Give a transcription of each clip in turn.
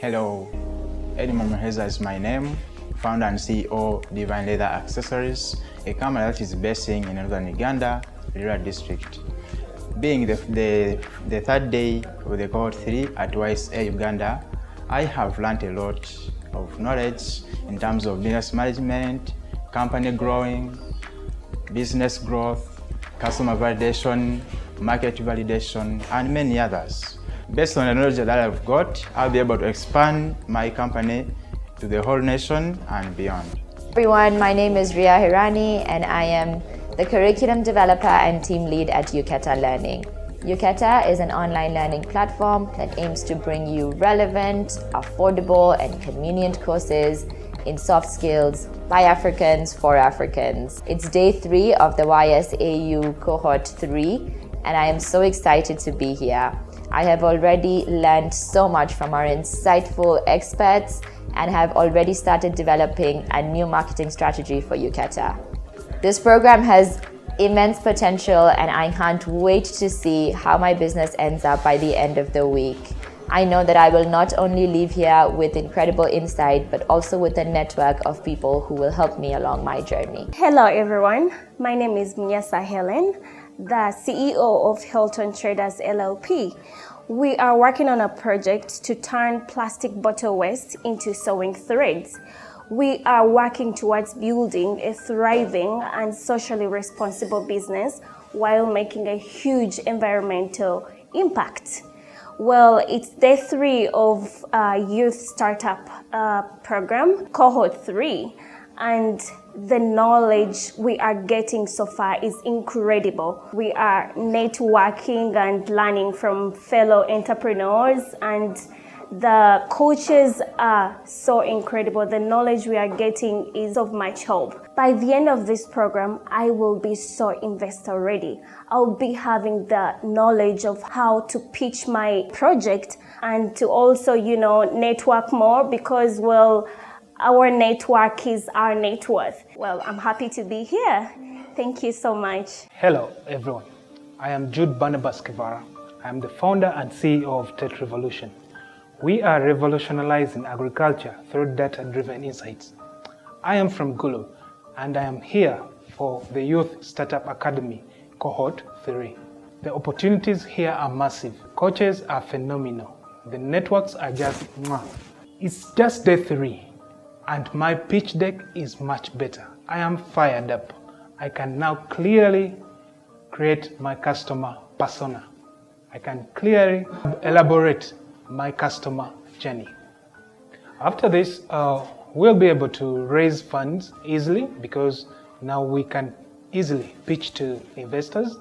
Hello, Edmond Maheza is my name, founder and CEO of Divine Leather Accessories, a company that is based in northern Uganda, Lira district. Being the third day of the Cohort 3 at YSAU Uganda, I have learned a lot of knowledge in terms of business management, company growing, business growth, customer validation, market validation, and many others. Based on the knowledge that I've got, I'll be able to expand my company to the whole nation and beyond. Everyone, my name is Ria Hirani and I am the curriculum developer and team lead at Uketa Learning. Uketa is an online learning platform that aims to bring you relevant, affordable, and convenient courses in soft skills by Africans for Africans. It's day 3 of the YSAU Cohort 3 and I am so excited to be here. I have already learned so much from our insightful experts and have already started developing a new marketing strategy for Uketa. This program has immense potential and I can't wait to see how my business ends up by the end of the week. I know that I will not only leave here with incredible insight, but also with a network of people who will help me along my journey. Hello everyone, my name is Mnyasa Helen, the CEO of Hilton Traders LLP. We are working on a project to turn plastic bottle waste into sewing threads. We are working towards building a thriving and socially responsible business while making a huge environmental impact. Well, it's day 3 of our youth startup program, Cohort 3, and the knowledge we are getting so far is incredible. We are networking and learning from fellow entrepreneurs, and the coaches are so incredible. The knowledge we are getting is of much help. By the end of this program, I will be so investor ready. I'll be having the knowledge of how to pitch my project and to also, network more because, our network is our net worth. Well, I'm happy to be here. Thank you so much. Hello, everyone. I am Jude Barnabas Kivara. I am the founder and CEO of Tech Revolution. We are revolutionizing agriculture through data-driven insights. I am from Gulu, and I am here for the Youth Startup Academy, Cohort 3. The opportunities here are massive. Coaches are phenomenal. The networks are just mwah. It's just day 3. And my pitch deck is much better. I am fired up. I can now clearly create my customer persona. I can clearly elaborate my customer journey. After this, we'll be able to raise funds easily because now we can easily pitch to investors.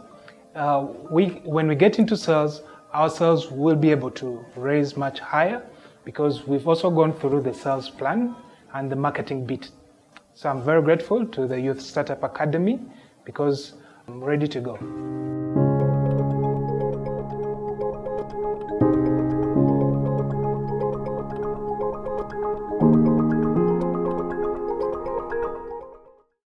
When we get into sales, our sales will be able to raise much higher because we've also gone through the sales plan and the marketing bit. So I'm very grateful to the Youth Startup Academy because I'm ready to go.